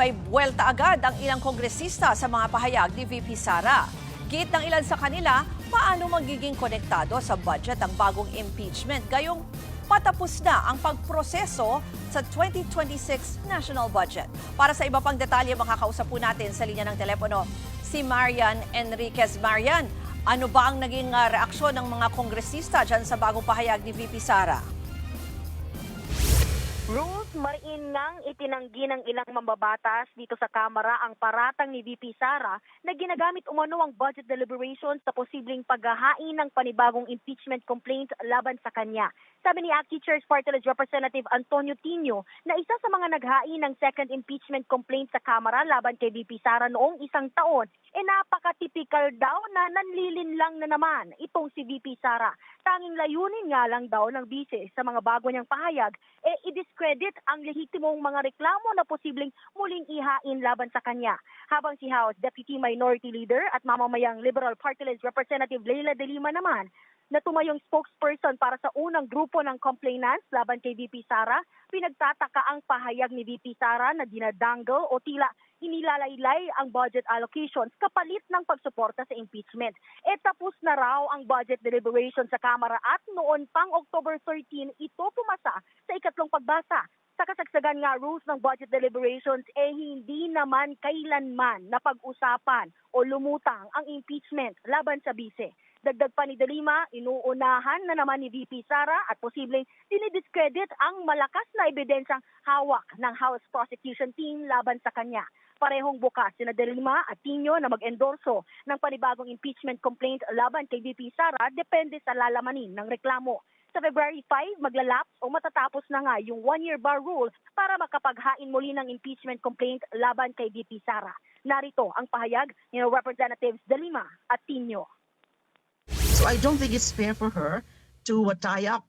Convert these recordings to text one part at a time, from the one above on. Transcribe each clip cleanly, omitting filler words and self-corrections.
may buwelta agad ang ilang kongresista sa mga pahayag ni VP Sara. Giit ng ilan sa kanila, paano magiging konektado sa budget ang bagong impeachment gayong patapos na ang pagproseso sa 2026 national budget. Para sa iba pang detalye, makakausap po natin sa linya ng telepono si Marian Enriquez. Marian, ano ba ang naging reaksyon ng mga kongresista dyan sa bagong pahayag ni VP Sara? Ruth, mariin ngang itinanggi ng ilang mambabatas dito sa Kamara ang paratang ni VP Sara na ginagamit umano ang budget deliberations sa posibleng paghahain ng panibagong impeachment complaint laban sa kanya. Sabi ni ACT Chairs Party List Representative Antonio Tino na isa sa mga naghain ng second impeachment complaint sa Kamara laban kay VP Sara noong isang taon, napaka-typical daw na nanlilinlang na naman itong si VP Sara. Tanging layunin nga lang daw ng bise sa mga bago niyang pahayag, i-discredit ang lehitimong mga reklamo na posibleng muling ihain laban sa kanya. Habang si House Deputy Minority Leader at mamamayang Liberal Party List Representative Leila De Lima naman, na tumayong spokesperson para sa unang grupo ng complainants laban kay VP Sara, pinagtataka ang pahayag ni VP Sara na dinadangle o tila inilalaylay ang budget allocations kapalit ng pagsuporta sa impeachment. Tapos na raw ang budget deliberation sa Kamara at noon pang October 13 ito pumasa sa ikatlong pagbasa. Sa kasagsagan nga rules ng budget deliberations, hindi naman kailanman napag-usapan o lumutang ang impeachment laban sa bise. Dagdag pa ni De Lima, inuunahan na naman ni VP Sara at posibleng dinidiscredit ang malakas na ebidensyang hawak ng House Prosecution Team laban sa kanya. Parehong bukas sina De Lima at Tino na mag-endorso ng panibagong impeachment complaint laban kay VP Sara depende sa lalamanin ng reklamo. Sa February 5, maglalaps o matatapos na nga yung one-year bar rule para makapaghain muli ng impeachment complaint laban kay VP Sara. Narito ang pahayag ni Representatives De Lima at Tino. So I don't think it's fair for her to tie up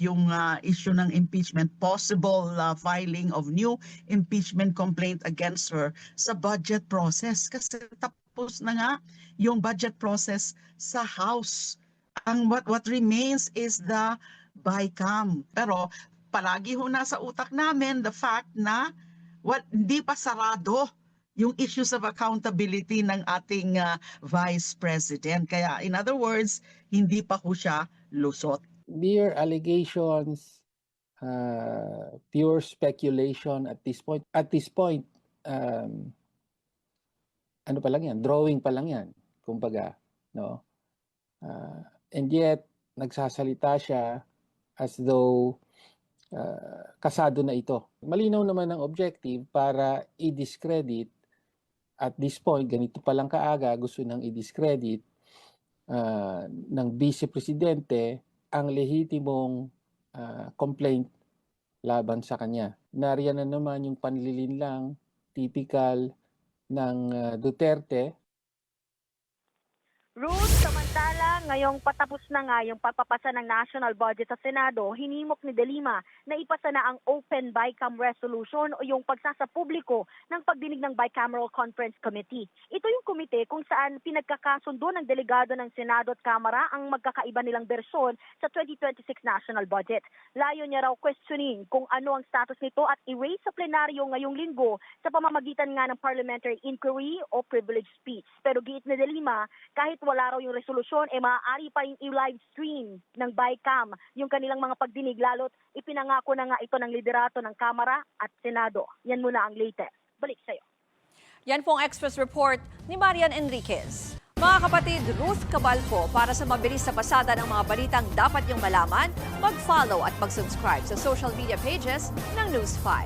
yung issue ng impeachment, possible filing of new impeachment complaint against her sa budget process kasi tapos na nga yung budget process sa House. Ang what remains is the BICAM. Pero palagi ho nasa utak namin the fact na hindi pa sarado yung issues of accountability ng ating Vice President. Kaya in other words, hindi pa ho siya lusot. Mere allegations, pure speculation at this point. At this point, ano pa lang yan? Drawing pa lang yan, kumbaga. No? And yet, nagsasalita siya as though kasado na ito. Malinaw naman ang objective para i-discredit. At this point, ganito pa lang kaaga, gusto nang i-discredit ng Vice Presidente ang lehitimong complaint laban sa kanya. Nariyan na naman yung panlilinlang typical ng Duterte. Ruth, samantala, ngayong patapos na nga yung pagpapasa ng national budget sa Senado, hinimok ni De Lima na ipasa na ang Open BICAM Resolution o yung pagsasapubliko ng pagdinig ng Bicameral Conference Committee. Ito yung komite kung saan pinagkakasundo ng delegado ng Senado at Kamara ang magkakaiba nilang bersyon sa 2026 national budget. Layo niya raw questioning kung ano ang status nito at i-raise sa plenaryo ngayong linggo sa pamamagitan nga ng parliamentary inquiry o privilege speech. Pero giit ni De Lima, kahit wala raw yung resolusyon, maaari pa yung i-live stream ng BICAM yung kanilang mga pagdinig, lalo't ipinangako na nga ito ng liderato ng Kamara at Senado. Yan muna ang latest. Balik sa'yo. Yan pong Express Report ni Marian Enriquez. Mga kapatid, Ruth Cabalco, para sa mabilis na pasada ng mga balitang dapat niyong malaman, mag-follow at mag-subscribe sa social media pages ng News 5.